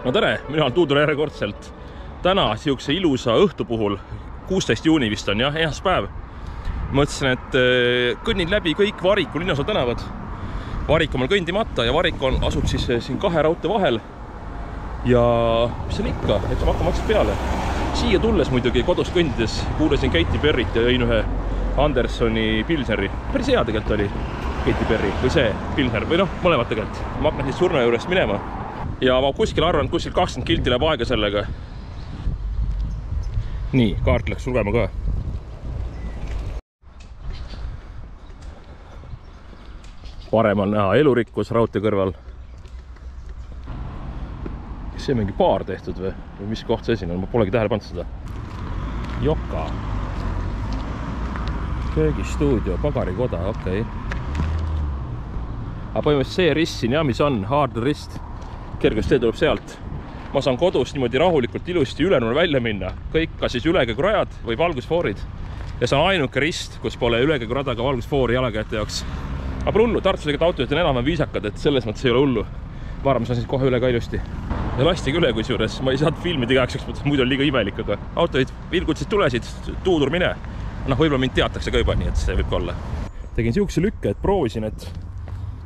No tere, mina olen Tuudur järjekordselt. Täna siukse ilusa õhtu puhul, 16. juuni vist on jah, esmaspäev. Mõtlesin, et kõnnin läbi kõik Variku linnaosa tänavad. Varik on mul kõndimata ja Varik asub siis siin kahe raudtee vahel. Ja mis on ikka, et ma hakkan maksad peale. Siia tulles muidugi kodus kõndides kuulasin Katy Perryt ja jõin ühe Andersoni Pilsneri. Päris hea tegelikult oli Katy Perry või see Pilsner või noh, mõlemad tegelikult. Ma hakkan siis surna juurest minema. Ja ma kuskil arvan, et kuskil 20 kilti läheb aega sellega. Nii, kaart läks lugema ka. Paremal näha elurikkus raudtee kõrval. Kas see on mingi baar tehtud või? Või mis koht see siin on? Ma polegi tähele pannud seda. Joka. Köögistuudio, pagarikoda, okei. Aga põhimõtteliselt see rist siin, jah, mis on, Haardla rist. Kergustee tuleb sealt. Ma saan kodust niimoodi rahulikult ilusti Ülenurme välja minna. Kõik kas siis ülekäigurajad või valgusfoorid. Ja see on ainuke rist, kus pole ülekäigurada ka valgusfoori jalakäijate jaoks. Aga pole hullu, Tartus tegelikult autojuhid on enam-vähem viisakad, et selles mõttes ei ole hullu. Ma arvan, ma saan siis kohe üle ka ilusti. Ja lastigi üle kusjuures. Ma ei saanud filmida igaks, muidu on liiga imelik, aga autojuhid vilgutasid tulesid, Tuudur mine. Noh, võib-olla mind teatakse ka juba nii, et see võib ka olla. Tegin siukse lükke, et proovisin, et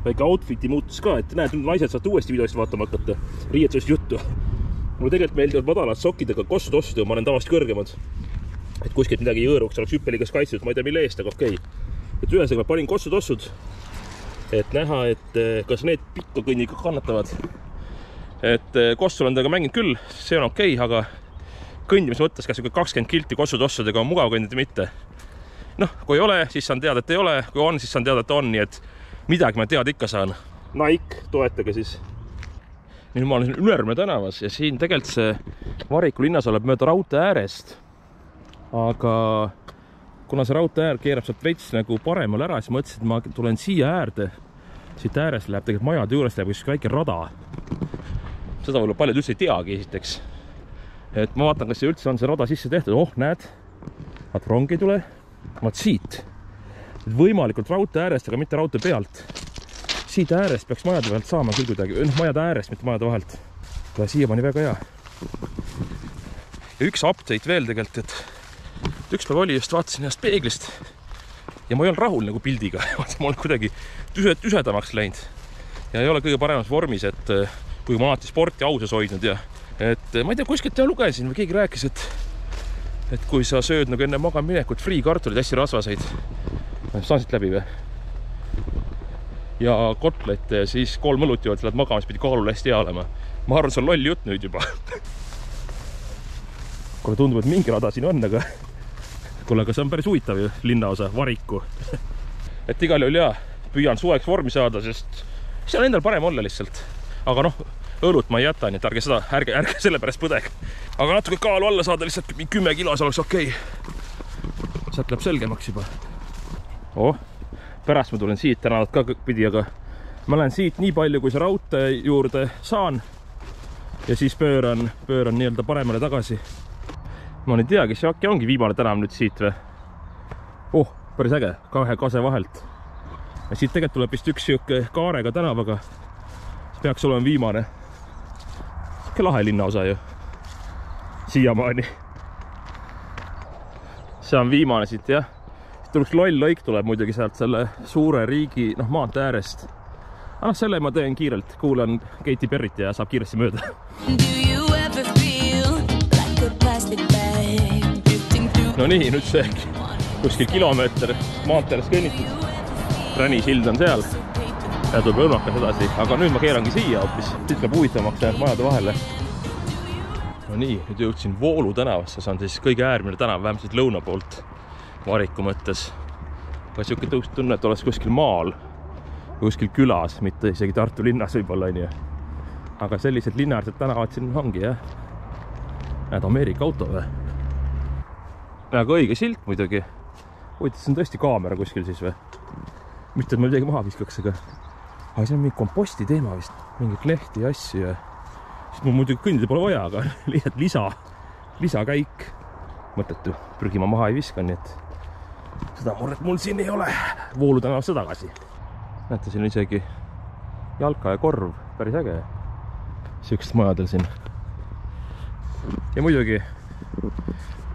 väike outfiti muutus ka, et näed, naised saate uuesti videost vaatama hakata. Riietusest juttu. Mulle tegelikult meeldivad madalad sokidega kossud, ma olen tavaliselt kõrgemad. Et kuskilt midagi ei hõõruks, oleks hüppeligas kaitstud, ma ei tea mille eest, aga okei. Et ühesõnaga ma panin kossud, et näha, et kas need pikka kõnni kannatavad. Et kossul on temaga mänginud küll, see on okei, aga kõndimis mõttes kas 20 kilti kossudega on mugav kõndida mitte. Noh, kui ei ole, siis saan teada, et ei ole, kui on, siis saan teada, et on, nii et midagi ma teada ikka saan. Nike, toetage siis. Nüüd ma olen siin Ülenurme tänavas ja siin tegelikult see Variku linnas oleb mööda raudtee äärest. Aga kuna see raudtee äär keerab sealt veits nagu paremal ära, siis mõtlesin, et ma tulen siia äärde. Siit äärest läheb tegelikult majade juures läheb üks väike rada. Seda võib-olla paljud üldse ei teagi esiteks. Et ma vaatan, kas see üldse on see rada sisse tehtud. Oh, näed, vaat rong ei tule. Vaat siit. Võimalikult raudtee äärest, aga mitte raudtee pealt. Siit äärest peaks majade vahelt saama küll kuidagi. Majade äärest, mitte majade vahelt. Ja siia pani väga hea. Ja üks update veel tegelikult, et üks päev oli just vaatasin ennast peeglist ja ma ei olnud rahul nagu pildiga. Ma olen kuidagi tüsedamaks läinud ja ei ole kõige paremas vormis, et kui ma alati sporti ausas hoidnud ja et ma ei tea, kuskilt lugesin või keegi rääkis, et kui sa sööd nagu enne magaminekut friikartulid hästi rasvaseid, saan siit läbi või? Ja kotlette ja siis 3 õlut jõuad, lähed magama, siis pidi kaalul hästi hea olema. Ma arvan, see on loll jutt nüüd juba. Kuule tundub, et mingi rada siin on, aga kuule, aga see on päris huvitav ju, linnaosa, Variku. Et igal juhul jah, püüan suveks vormi saada, sest see on endal parem olla lihtsalt. Aga noh, õlut ma ei jäta, nii et ärge selle pärast põdeg. Aga natuke kaalu alla saada, lihtsalt 10 kilo, see oleks okei. Sealt läheb selgemaks juba. Oh, pärast ma tulen siit tänavat ka pidi, aga ma lähen siit nii palju, kui see raudtee juurde saan ja siis pööran nii-öelda paremale tagasi. Ma ei teagi, see äkki ongi viimane tänav nüüd siit või? Oh, päris äge, kahe kase vahelt. Ja siit tegelikult tuleb vist üks siuke kaarega tänavaga. See peaks olema viimane. Siuke lahe linnaosa ju. Siiamaani. See on viimane siit, jah. Tuleks loll lõik tuleb muidugi sealt selle suure riigi maantee äärest. Aga selle ma teen kiirelt, kuulan Katy Perryt ja saab kiiresti mööda. No nii, nüüd see kuskil kilomeeter maanteeres kõnnitud. Ränisild on seal. Ja tuleb õunakas edasi, aga nüüd ma keerangi siia hoopis. Siit ka huvitavamaks jäänud majade vahele. No nii, nüüd jõudsin Voolu tänavasse, see on siis kõige äärmine tänav, vähemalt lõuna poolt. Variku mõttes. Aga siuke tunne, et oleks kuskil maal, kuskil külas, mitte isegi Tartu linnas võib-olla on ju. Aga sellised linnaarsed tänavad siin ongi, jah. Näed, Ameerika auto või? Väga õige silt muidugi. Huvitav, see on tõesti kaamera kuskil siis või? Mitte, et ma midagi maha viskaks, aga see on mingi komposti teema vist. Mingit lehti ja asju ja siis mul muidugi kõndida pole vaja, aga lihtsalt lisakäik. Mõttetu, prügi ma maha ei viska, nii et seda murret mul siin ei ole. Voolu tänavasse tagasi. Näete, siin on isegi jalka ja korv, päris äge. Siuksed majadel siin. ja muidugi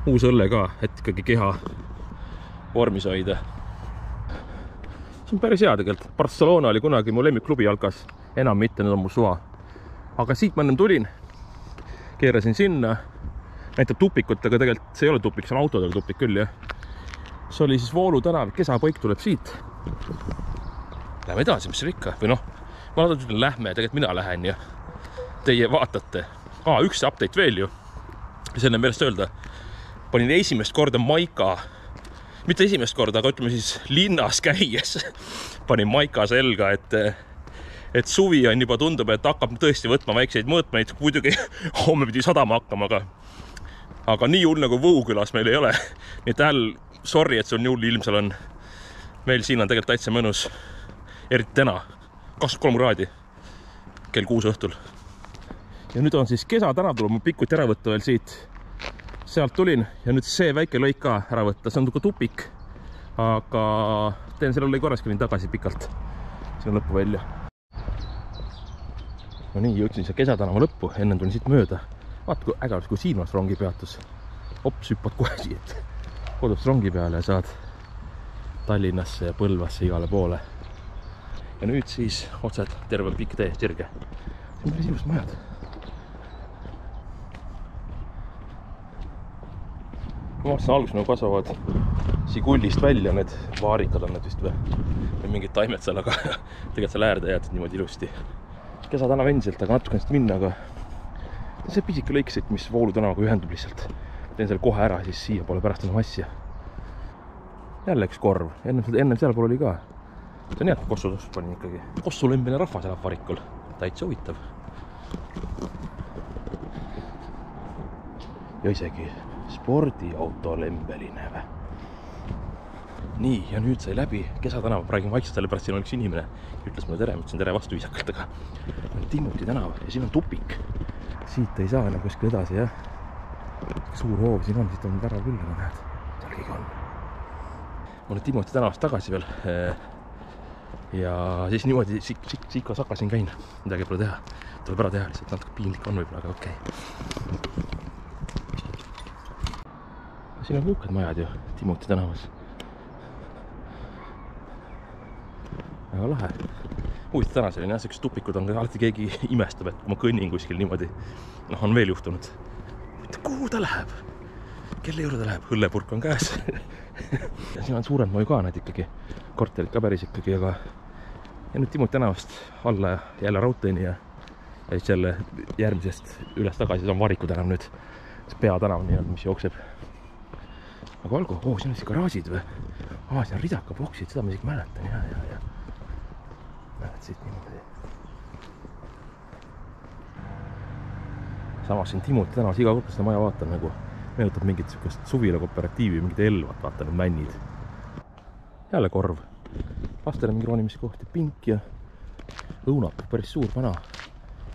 uus õlle ka, et ikkagi keha vormis hoida. See on päris hea tegelikult. Barcelona oli kunagi mu lemmikklubi jalkas, enam mitte, nüüd on mu suva. Aga siit ma ennem tulin, keerasin sinna, näitab tupikut, aga tegelikult see ei ole tupik, see on autodel tupik küll, jah. See oli siis Voolu tänav, Kesapõik tuleb siit. Lähme edasi, mis seal ikka, või noh, ma ütlen, lähme, tegelikult mina lähen ja teie vaatate. Üks update veel ju, mis enne meelest öelda, panin esimest korda maika, mitte esimest korda, aga ütleme siis linnas käies, panin maika selga, et suvi on juba tundub, et hakkab tõesti võtma väikseid mõõtmeid, muidugi homme pidi sadama hakkama, aga nii hull nagu Võukülas meil ei ole. Nii et sorry, et see on nii hull ilm seal on. Meil siin on tegelikult täitsa mõnus, eriti täna, 23 kraadi, kell 6 õhtul. Ja nüüd on siis Kesa tänav tuleb mu pikuti ära võtta veel siit. Sealt tulin ja nüüd see väike lõik ka ära võtta, see on ka tupik, aga teen selle lõi korras, kõlin tagasi pikalt sinna lõppu välja. No nii, jõudsin see Kesa tänava lõppu, enne tulin siit mööda. Vaata, kui äge oleks, kui siin oleks rongi peatus. Hops, hüppad kohe siit kodust rongi peale ja saad Tallinnasse ja Põlvasse igale poole. Ja nüüd siis otsed terve pikk tee, sirge. See on päris ilus majad. Ma vaatasin alguses nagu kasvavad Sigullist välja, need vaarikad on need vist või mingid taimed seal, aga tegelikult seal äärde jäetud niimoodi ilusti. Kesa tänav endiselt, aga natuke neist minna, aga see pisike lõik siit, mis Voolu tänavaga ühendub lihtsalt. Teen selle kohe ära, siis siia poole pärast enam asja. Jälle üks korv, ennem seal pool oli ka. See on hea, Kossu tõstus panin ikkagi. Kossu lembene rahvas elab varikul, täitsa huvitav. Ja isegi spordiauto lembeline või. Nii, ja nüüd sai läbi Kesa tänava, räägin vaikselt selle pärast, siin on üks inimene, ütles mulle tere, mõtlesin tere vastu viisakalt, aga on Timoti tänav ja siin on tupik. Siit ei saa enam kuskil edasi, jah. Suur hoov siin on, siit on värav küll, aga näed, seal keegi on. Ma olen Timoti tänavast tagasi veel ja siis niimoodi siika sakasin käin, midagi pole teha. Tuleb ära teha, lihtsalt natuke piinlik on võib-olla, aga okei. Siin on uhked majad ju Timoti tänavas. Väga lahe. Huvitav täna selline, jah, sellised tupikud on, alati keegi imestab, et kui ma kõnnin kuskil niimoodi, on veel juhtunud. Kuhu ta läheb? Kelle juurde ta läheb? Õllepurk on käes. Ja siin on suurend mõju ka, need ikkagi korterid ka päris ikkagi, aga ja nüüd Timoti tänavast alla jälle raudteeni ja siis jälle järgmisest üles tagasi, see on Variku tänav nüüd, see peatänav nii, mis jookseb. Aga olgu, siin on siis garaažid või? Siin on ridaka boksid, seda ma isegi mäletan, ja. Mälet siit niimoodi. Samas siin Timoti tänavas iga kord, seda maja vaatan nagu meenutab mingit suvila kooperatiivi, mingid elvad, vaatan need männid. Jälle korv. Lastele mingi ronimiskohti, pink ja õunapuu, päris suur vana,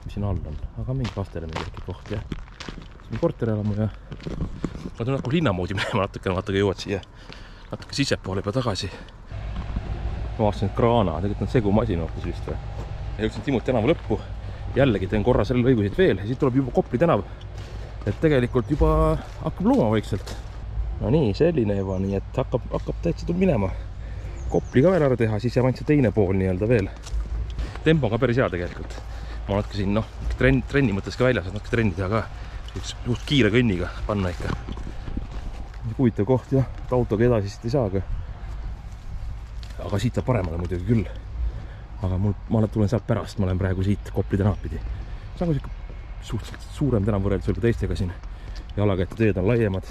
mis siin all on. Aga mingi lastele mingi koht, jah. Siin on korterelamu ja ma tulen hakku linna moodi minema natuke, vaata, jõuad siia natuke sisepoole juba tagasi. Ma vaatasin, et kraana, tegelikult on segumasin hoopis vist või. Ja jõudsin Timoti tänava lõppu. Jällegi teen korra selle lõigusid veel ja siit tuleb juba Kopli tänav. Et tegelikult juba hakkab looma vaikselt. No nii, selline juba, nii et hakkab täitsa minema. Kopli ka veel ära teha, siis jääb ainult see teine pool nii-öelda veel. Tempo on ka päris hea tegelikult. Ma natuke siin, trenni mõttes ka väljas, natuke trenni teha ka. Just kiire kõnniga panna ikka. Huvitav koht, jah, et autoga edasi siit ei saa, aga siit saab paremale muidugi küll. Aga ma tulen sealt pärast, ma olen praegu siit Kopli tänav pidi. See on suhteliselt suurem tänav võrreldes veel teistega siin. Jalakäite teed on laiemad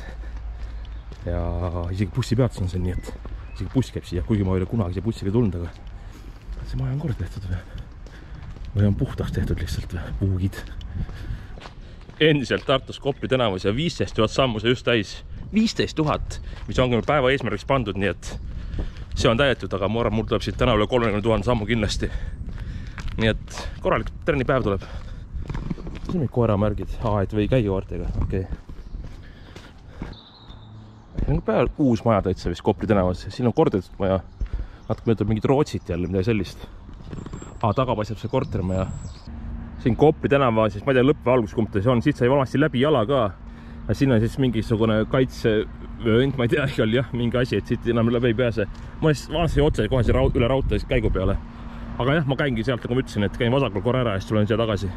ja isegi bussipeatus on see, nii et isegi buss käib siia, kuigi ma ei ole kunagi siia bussiga tulnud, aga see maja on kord tehtud või on puhtaks tehtud lihtsalt või puugid. Endiselt Tartus Kopli tänavus ja 15 000 sammu see just täis. 15 000, mis on ka päeva eesmärgiks pandud, nii et see on täidetud, aga ma arvan, mul tuleb siit tänavale 30 000 sammu kindlasti. Nii et korralik trennipäev tuleb. See on mingid koeramärgid, et või käi koertega, okei. Siin on päeval uus maja täitsa vist Kopli tänavas. Siin on korterid maja, natuke mõtleb mingid Rootsit jälle, midagi sellist. Taga paistab see kortermaja. Siin Kopli tänava, siis ma ei tea lõppe alguskumta see on, siit sai vanasti läbi jala ka siin on siis mingisugune kaitsevöönd, ma ei tea, igal jah, mingi asi, et siit enam läbi ei pääse. Ma vaatasin otse kohe üle raudtee käigu peale. Aga jah, ma käingi sealt, nagu ma ütlesin, et käin vasakul korra ära ja siis tulen siia tagasi.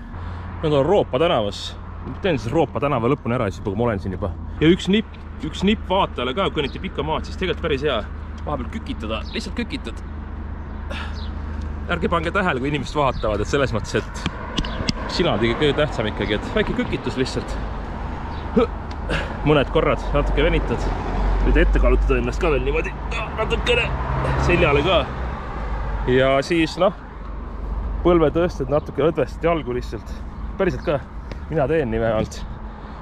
Nüüd on Roopa tänavas. Teen siis Roopa tänava lõpuni ära, siis ma olen siin juba. Ja üks nipp vaatajale ka, kui kõnniti pikka maad, siis tegelikult päris hea. Vahepeal kükitada, lihtsalt kükitad. Ärge pange tähele, kui inimesed vaatavad, et selles mõttes, et sina on kõige tähtsam ikkagi, et väike kükitus lihtsalt. Mõned korrad natuke venitad. Nüüd ette kallutada ennast ka veel niimoodi natukene seljale ka. Ja siis põlve tõstad natuke õdvestad jalgu lihtsalt. Päriselt ka, mina teen nii vähemalt.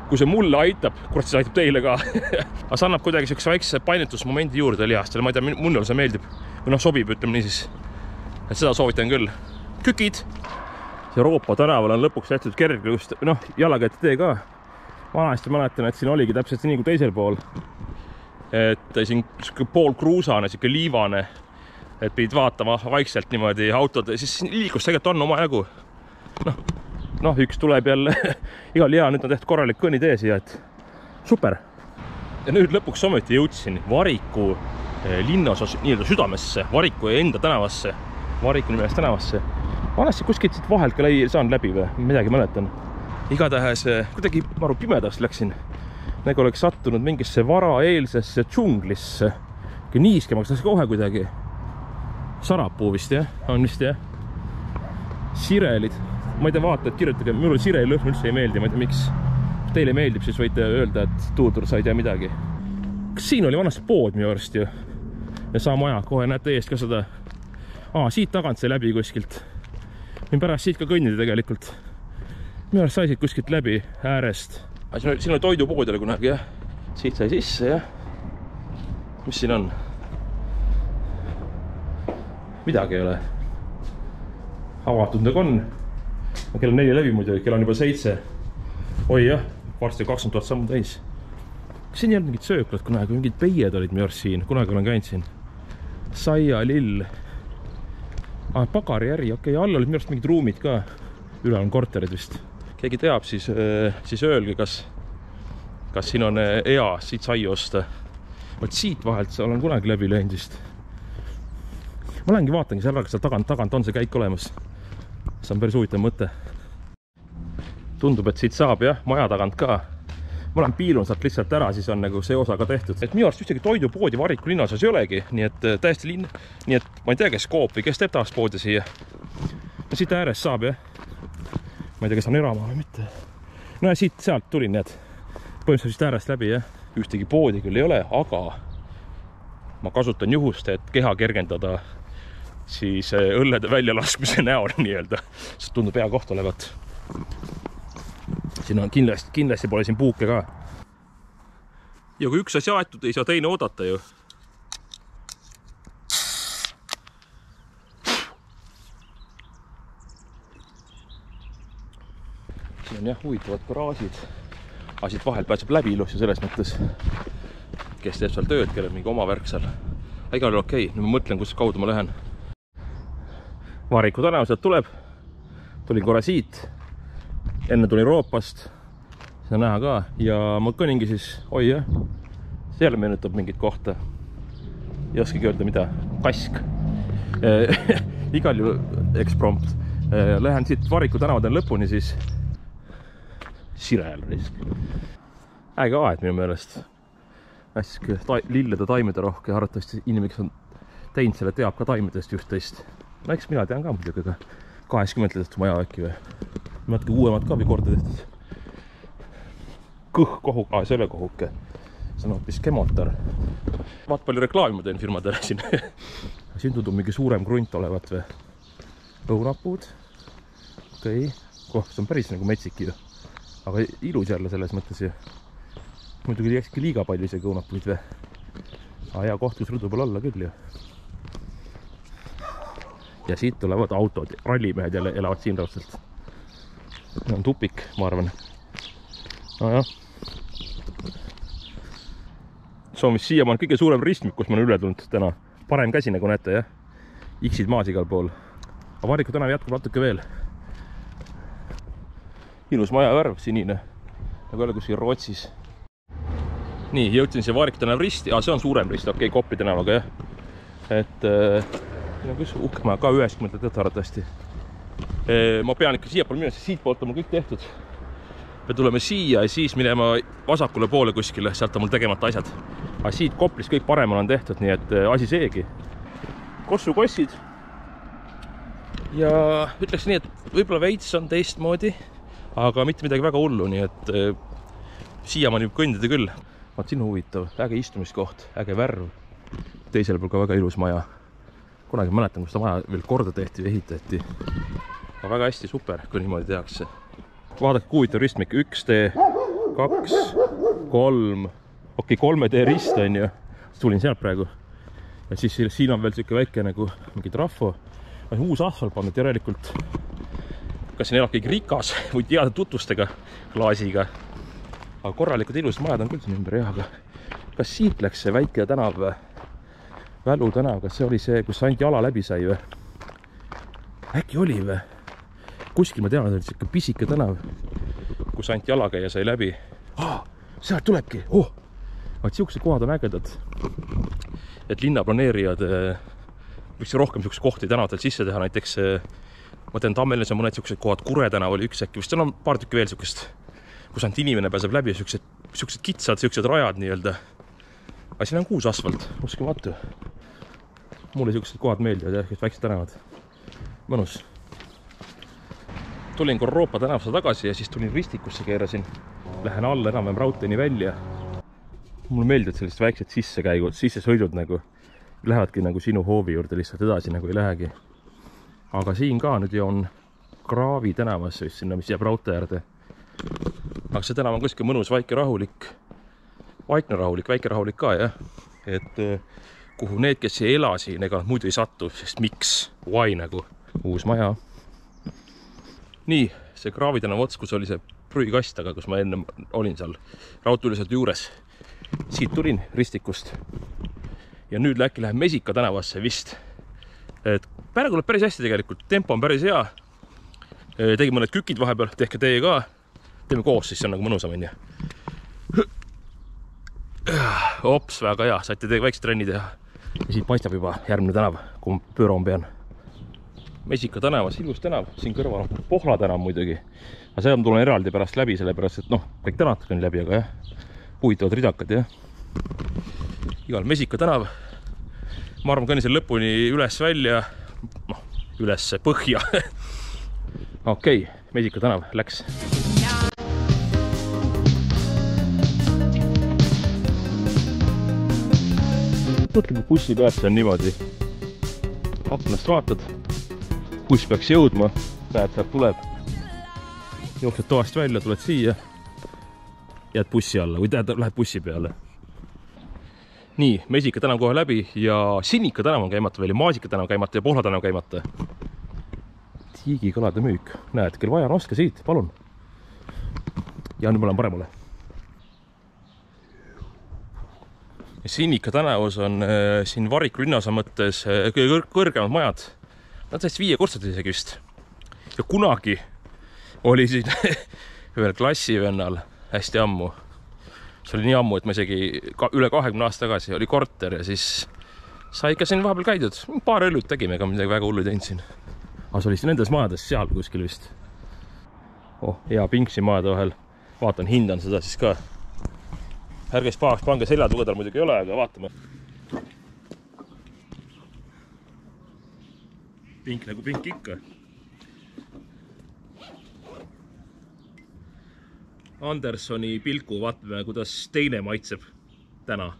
Kui see mulle aitab, kurat siis aitab teile ka. Aga see annab kuidagi sellise väikse painetusmomendi juurde lihastele. Ma ei tea, mulle see meeldib. Või sobib, ütleme nii siis. Et seda soovitan küll. Kükid. Euroopa tänaval on lõpuks tehtud kergejõust, jalakäite tee ka. Vanasti mäletan, et siin oligi täpselt nii kui teisel pool. Et siin pool kruusane, siuke liivane, et pidid vaatama vaikselt niimoodi autod, siis liiklus tegelikult on oma jagu. Üks tuleb jälle, igal hea, nüüd on tehtud korralik kõnnitee siia, et super. Ja nüüd lõpuks ometi jõudsin Variku linnaosas nii-öelda südamesse, Variku enda tänavasse, Variku nimelist tänavasse. Vanasti kuskilt siit vahelt ka saan läbi või midagi mäletan. Igatahes kuidagi maru pimedast läksin, nagu oleks sattunud mingisse varaeelsesse džunglisse. Niiskemaks läks kohe kuidagi. Sarapuu vist jah, on vist jah. Sirelid. Ma ei tea, vaata, et kirjutage, minule sireli lõhn üldse ei meeldi, ma ei tea miks. Kui teile meeldib, siis võite öelda, et tuudur sa ei tea midagi. Kas siin oli vanasti pood minu arust ju? Ja saa maja, kohe näete eest ka seda. Siit tagant see läbi kuskilt. Võin pärast siit ka kõnnida tegelikult. Minu arust sai siit kuskilt läbi äärest. Siin oli toidupood oli kunagi jah. Siit sai sisse jah. Mis siin on? Midagi ei ole. Avatud nagu on. Kell on 4 läbi muidu, kell on juba 7. Oi jah, varsti 20 000 sammu täis. Kas siin ei olnud mingid sööklad kunagi, mingid peied olid minu arust siin, kunagi olen käinud siin. Saia lill. Pagari äri, okei, all olid minu arust mingid ruumid ka. Üle on korterid vist. Keegi teab, siis öelge, kas siin on hea siit sai osta. Vaat siit vahelt olen kunagi läbi läinud vist. Ma lähengi vaatangi seal, kas seal tagant on see käik olemas. See on päris huvitav mõte. Tundub, et siit saab jah, maja tagant ka. Ma olen piilun sealt lihtsalt ära, siis on nagu see osa ka tehtud. Et minu arust ühtegi toidupoodi Variku linnaosas ei olegi, nii et täiesti linn. Nii et ma ei tea, kes Coop või kes teeb tahast poodi siia. Siit ääres saab jah. Ma ei tea, kes on eramaa või mitte. No ja siit sealt tulin need. Põhimõtteliselt äärest läbi jah. Ühtegi poodi küll ei ole, aga ma kasutan juhust, et keha kergendada siis õllede väljalaskmise näol nii-öelda. See tundub hea koht olevat. Siin on kindlasti pole siin puuke ka. Ja kui üks asi aetud, ei saa teine oodata ju. Siin on jah huvitavad garaažid. Aga siit vahel pääseb läbi ilus ja selles mõttes, kes teeb seal tööd, kellel mingi oma värk seal. Igal oli okei, nüüd ma mõtlen, kus kaudu ma lähen. Variku tänav sealt tuleb. Tulin korra siit. Enne tulin Euroopast. Seda näha ka. Ja ma kõningi siis, oi jah, seal meenutab mingit kohta. Ei oskagi öelda mida. Kask. Igal ju eksprompt. Lähen siit Variku tänavaden lõpuni siis. Sirel risk. Äge aed minu meelest. Hästi lillede taimede rohke. Arvatavasti inimene, kes on teinud selle, teab ka taimedest üht-teist. No eks mina tean ka muidugi, aga 80-ndast maja äkki või. Natuke uuemad ka või korda tehtud. Kõhkohuk, see ei ole kohuke. See on hoopis kemotar. Vaat palju reklaami ma teen firmadele siin. Siin tundub mingi suurem grunt olevat või. Õunapuud. Okei. See on päris nagu metsik ju. Aga ilus jälle selles mõttes ju. Muidugi jäkski liiga palju isegi õunapuid või. Aga hea koht, kus rõdu peal olla küll ju. Ja siit tulevad autod, rallimehed jälle elavad siin raudselt. On tupik, ma arvan. No jah. See on vist siiamaani kõige suurem ristmik, kus ma olen üle tulnud täna. Parem käsi nagu näete, jah. X-id maas igal pool. Aga Variku tänav jätkub natuke veel. Ilus maja värv, sinine. Nagu jälle kuskil Rootsis. nii, jõudsin siia Vaariku tänava risti, see on suurem rist, okei, Kopli tänavaga, jah. Et kus uhke maja, ka 90 tead arvatavasti. Ma pean ikka siiapoole minema, sest siit poolt on mul kõik tehtud. Me tuleme siia ja siis minema vasakule poole kuskile, sealt on mul tegemata asjad. Aga siit Koplis kõik paremal on tehtud, nii et asi seegi. Kossu kossid. Ja ütleks nii, et võib-olla veits on teistmoodi, aga mitte midagi väga hullu, nii et siia ma nüüd kõndida küll. Vaat siin huvitav, äge istumiskoht, äge värv. Teisel pool ka väga ilus maja. Kunagi mäletan, kus ta maja veel korda tehti või ehitati. Aga väga hästi super, kui niimoodi tehakse. Vaadake, huvitav ristmik, 1D, 2, 3, okei, 3D rist on ju. Tulin sealt praegu. Ja siis siin on veel selline väike nagu mingi trafo. Uus asfalt pandud järelikult. Kas siin elab keegi rikas või teada tutvustega klaasiga. Aga korralikud ilusad majad on küll siin ümber, jah, aga kas siit läks see väike tänav, Välu tänav, kas see oli see, kus ainult jala läbi sai või? Äkki oli või? Kuskil ma tean, et oli selline pisike tänav, kus ainult jalakäija sai läbi. Sealt tulebki! Vaat siuksed kohad on ägedad. Et linnaplaneerijad võiks rohkem siukseid kohti tänavatel sisse teha, näiteks ma tean, Tammelis on mõned siuksed kohad, Kure tänav oli üks äkki, vist on paar tükki veel siukest, kus ainult inimene pääseb läbi, siuksed kitsad, siuksed rajad nii-öelda. Aga siin on kuus asfalt, uskimatu. Mulle siuksed kohad meeldivad, jah, väiksed tänavad. Mõnus. Tulin Korroopa tänavsa tagasi ja siis tulin Ristikusse, keerasin. Lähen alla enam raudteeni välja. Mulle meeldivad sellised väiksed sissekäigud, sissesõidud nagu. Lähevadki nagu sinu hoovi juurde, lihtsalt edasi nagu ei lähegi. Aga siin ka nüüd on Kraavi tänavasse, sinna, mis jääb raudtee äärde. Aga see tänav on kuskil mõnus, väike rahulik. Vaikne rahulik, väike rahulik ka, jah. Et kuhu need, kes ei ela siin, ega muidu ei satu, sest miks? Why nagu? Uus maja. Nii, see Kraavi tänava ots, kus oli see prügikast, aga kus ma enne olin seal raudtuuliselt juures. Siit tulin Ristikust. Ja nüüd äkki läheb Mesika tänavasse vist. Et praegu tuleb päris hästi tegelikult, tempo on päris hea. Tegin mõned kükid vahepeal, tehke teie ka. Teeme koos, siis see on nagu mõnusam, on ju. Ops, väga hea, saite teie väikse trenni teha. Ja siit paistab juba järgmine tänav, kui pööraum pean. Mesika tänavas, ilus tänav, siin kõrval on Pohla tänav muidugi. Aga see on tulen eraldi pärast läbi, sellepärast, et kõik tänavad on läbi, aga jah, huvitavad ridakad, jah. Igal Mesika tänav. Ma arvan, kõnni selle lõpuni üles välja, üles põhja. Okei, Mesika tänav läks. Mõtle, kui bussi pealt see on niimoodi. Aknast vaatad, buss peaks jõudma, näed, sealt tuleb. Jooksed toast välja, tuled siia, jääd bussi alla või lähed bussi peale. Nii, Mesika tänav kohe läbi ja Sinika tänav on käimata veel ja Maasika tänav käimata ja Pohla tänav käimata. Tiigikalade müük. Näed, kel vaja on, oska siit, palun. Ja nüüd ma olen paremale. Sinika tänavus on siin Variku linnaosa mõttes kõrgemad majad. Nad on 5-kordsed isegi vist. Ja kunagi oli siin ühel klassivennal hästi ammu. See oli nii ammu, et ma isegi üle 20 aasta tagasi oli korter ja siis sai ikka siin vahepeal käidud. Paar õllut tegime, ega midagi väga hullu ei teinud siin. Aga see oli siin nendes majades seal kuskil vist. Hea Pinksi majade vahel. Vaatan, hindan seda siis ka. Ärges pahaks pange seljad võõdal muidugi ei ole, aga vaatame. Pink nagu pink ikka. Andersoni pilku vaatame, kuidas teine maitseb täna.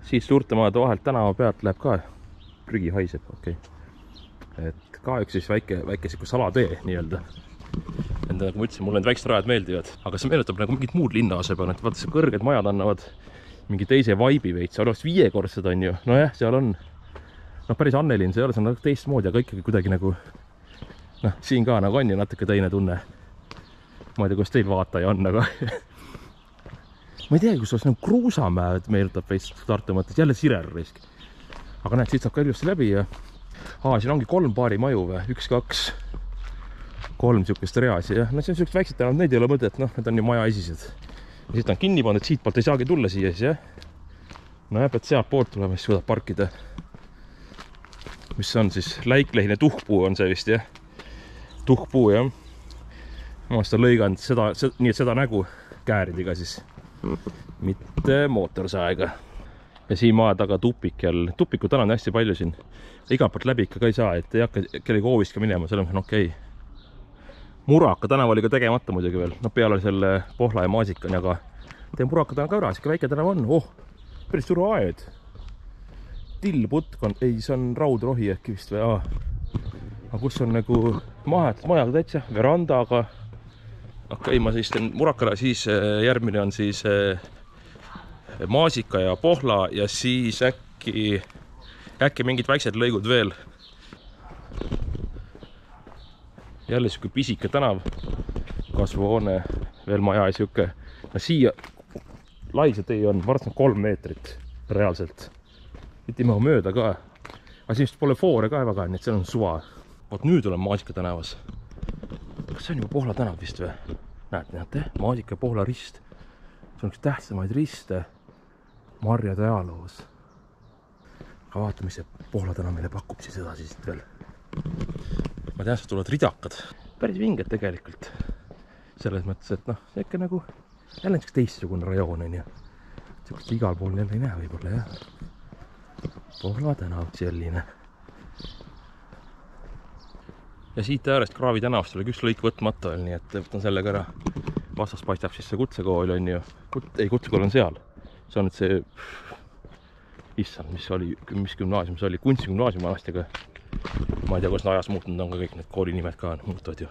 Siis suurte maade vahelt tänava pealt läheb ka prügi haiseb, okei. Et ka üks siis väike siku salatee nii-öelda. Enda, nagu ma ütlesin, mulle need väiksed rajad meeldivad. Aga see meenutab nagu mingid muud linnaose peal, et vaata see kõrged majad annavad mingi teise vaibi veits. Oleks 5-kordsed on ju, nojah, seal on päris Annelin, see ei ole, see on teistmoodi, aga ikkagi kuidagi nagu Noh, siin ka nagu on ju natuke teine tunne. Ma ei tea, kus teil vaataja on, aga ma ei tea, kus oleks nagu Kruusamäe meeltab veits Tartu mõttes, jälle Sirel risk. Aga näed, siit saab ka ilusti läbi ja siin ongi 3 paari maju või, 1, 2, 3 sihukest reasi ja no see on sihukest väiksed tänavad, neid ei ole mõtet, noh, need on ju maja esised. Ja siit on kinni pandud, siit poolt ei saagi tulla siia siis, jah. No jah, pead sealt poolt tulema, siis suudab parkida. Mis on siis läiklehine tuhkpuu on see vist, jah. Tuhkpuu, jah. Ma seda lõiganud seda, nii et seda nägu kääridiga siis, mitte mootorsaega. Ja siin maa taga tupik jälle. Tupikut täna on hästi palju siin. Igalt poolt läbi ikka ka ei saa, et ei hakka kellegi hoovist ka minema, selle on okei. Muraka tänav oli ka tegemata muidugi veel. No peale selle Pohla ja Maasikani, aga tee Muraka tänav ka ära, siuke väike tänav on. Oh, päris suur aed. Tillputkond, ei, see on raudrohi äkki vist või? Aga kus on nagu majaga täitsa, verandaga. Okei, ma siis teen Murakale, siis järgmine on siis Maasika ja Pohla ja siis äkki mingid väiksed lõigud veel. Jälle siuke pisike tänav, kasvuhoone, veel maja ja siuke. No siia lai see tee on, varsti on 3 meetrit reaalselt. Mitte mahu mööda ka. Aga siin pole foore ka väga, nii et see on suva. Vaat nüüd olen Maasika tänavas. Kas see on juba Pohla tänav vist või? Näete, Maasika ja Pohla rist. See on üks tähtsamaid riste marjade ajaloos. Aga vaata, mis see Pohla tänav meile pakub siis edasi siit veel. Ma tean, et tulevad ridakad. Päris vinged tegelikult. Selles mõttes, et noh, see ikka nagu jälle üks teistsugune rajoon on ja sihukest igal pool jälle ei näe võib-olla, jah. Pohla tänav selline. Ja siit äärest Kraavi tänavast oli üks lõik võtmata veel, nii et võtan sellega ära. Vastas paistab siis see kutsekool on ju. Ei, kutsekool on seal. See on nüüd see, issand, mis gümnaasium see oli, kunstigümnaasium vanastega. Ma ei tea, kuidas ajas muutunud on ka kõik need koolinimed ka muutuvad ju.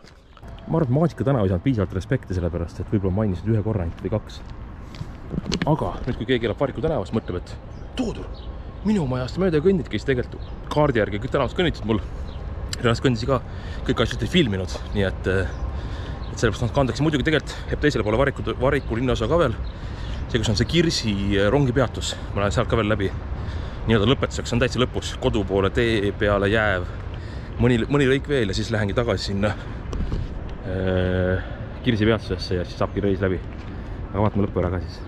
Ma arvan, et Maasika tänav ei saanud piisavalt respekti selle pärast, et võib-olla mainisid 1 korra või 2. Aga nüüd, kui keegi elab Variku tänavast, mõtleb, et Toodur, minu majast mööda kõndid, kes tegelikult kaardi järgi kõik tänavast kõnnitsid mul. Reaalselt kõndisi ka, kõik asjad ei filminud, nii et sellepärast kandaks. Muidugi tegelikult jääb teisele poole Variku linnaosa ka veel. See, kus on see Kirsi rongipeatus, ma lähen sealt ka veel läbi. Nii-öelda lõpetuseks on täitsa lõpus, kodu poole tee peale jääv. Mõni lõik veel ja siis lähengi tagasi sinna Kirsi peatusesse ja siis saabki reis läbi. Aga vaatame lõppu ära ka siis.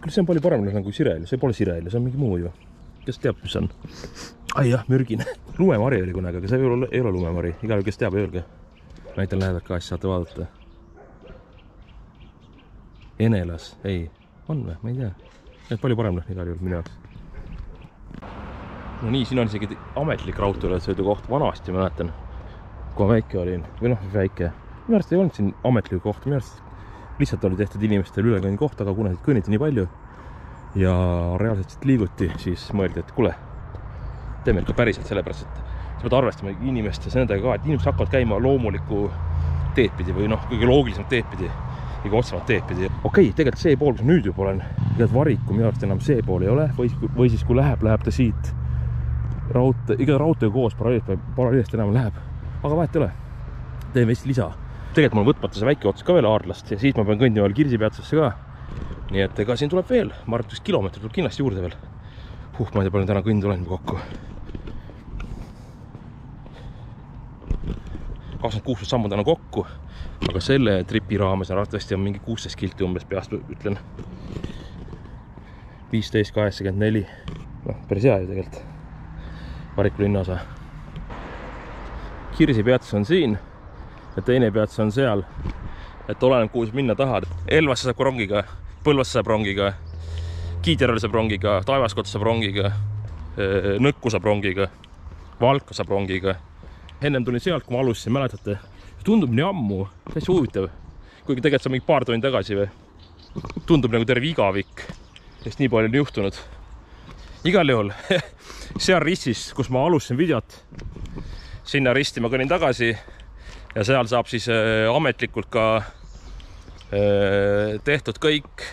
See on palju parem nagu Sirel, see pole Sirel, see on mingi muu ju. Kes teab, mis on? Ai jah, mürgine. Lumemari oli kunagi, aga see ei ole lumemari. Igal kes teab, öelge. Näitan lähedalt ka, siis saate vaadata. Enelas, ei, on või? Ma ei tea. See on palju parem igal juhul minu jaoks. No nii, siin on isegi ametlik raudteesõidukoht. Vanasti ma mäletan, kui ma väike olin. Või noh, väike. Minu arust ei olnud siin ametlik koht. Minu arust lihtsalt oli tehtud inimestel ülekõnni koht, aga kuna siit kõnniti nii palju ja reaalselt siit liiguti, siis mõeldi, et kuule, teeme ikka päriselt sellepärast, et sa pead arvestama inimeste nendega ka, et inimesed hakkavad käima loomulikku teed pidi või noh, kõige loogilisemat teed pidi, kõige otsemat teed pidi. Okei, tegelikult see pool, kus ma nüüd juba olen, Variku minu arust enam see pool ei ole, või siis kui läheb ta siit iga raudtega koos paralleelist enam läheb, aga vahet ei ole, teen vist lisa. Tegelikult mul on võtmata see väike ots ka veel Aardlast ja siis ma pean kõndima veel Kirsi peatusesse ka. Nii et ega siin tuleb veel, ma arvan, et kilomeetrit tuleb kindlasti juurde veel. Ma ei tea, palju täna kõnd olen kokku. 26 sammu täna kokku, aga selle tripi raames on arvatavasti mingi 16 kilti umbes peast, ütlen. 15.84. Noh, päris hea ju tegelikult. Variku linnaosa. Kirsi peatus on siin. Ja teine peatus on seal, et oleneb kuhu minna tahad. Elvasse saab rongiga, Põlvasse saab rongiga, Kiidjärvele saab rongiga, Taevaskotta saab rongiga, Nõkku saab rongiga, Valka saab rongiga. Ennem tulin sealt, kui ma alustasin, mäletate, tundub nii ammu, täitsa huvitav. Kuigi tegelikult see mingi paar tundi tagasi või. Tundub nagu terve igavik, sest nii palju on juhtunud. Igal juhul, seal ristis, kus ma alustasin videot, sinna risti ma kõnin tagasi. Ja seal saab siis ametlikult ka tehtud kõik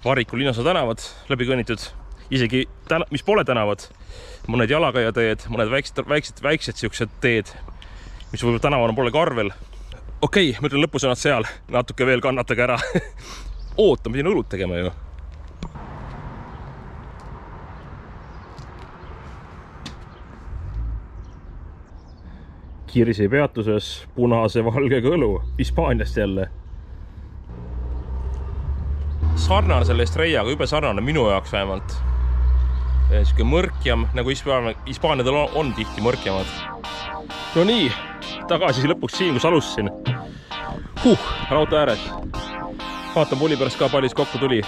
Variku linnaosa tänavad läbi kõnnitud. isegi mis pole tänavad, mõned jalakäijateed, mõned väiksed siuksed teed, mis võib-olla tänavana pole ka arvel. Okei, ma ütlen lõpusõnad seal, natuke veel kannatage ära. Oota, ma pidin õlut tegema ju. Kirsi peatuses punase valgega õlu, Hispaaniast jälle. Sarnane selle Estrellaga, jube sarnane minu jaoks vähemalt. Siuke mõrkjam, nagu hispaanidel on tihti mõrkjamad. No nii, tagasi lõpuks siin, kus alustasin. Raudtee ääres. Vaatan pulli pärast ka palju kokku tuli.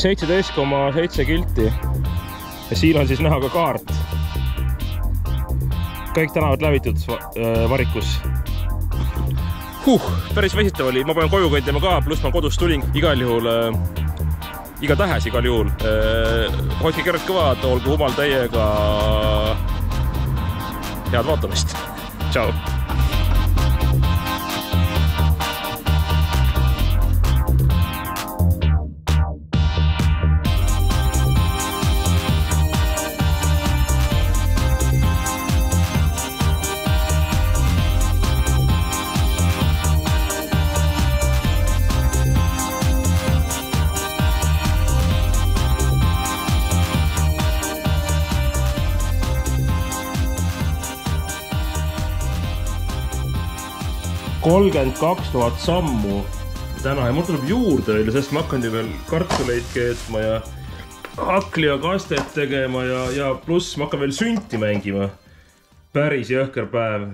17,7 kilti. Ja siin on siis näha ka kaart. Kõik tänavad lävitud varikus. Päris väsitav oli, ma pean koju kõndima ka, pluss ma kodust tulin igal juhul, iga tähes igal juhul. Hoidke kergelt kõvad, olgu jumal teiega. Head vaatamist. Tšau. $32 000 sammu täna ja mul tuleb juurde veel, sest ma hakkan ju veel kartuleid keetma ja hakli ja kastet tegema ja pluss ma hakkan veel sünti mängima. Päris jõhker päev.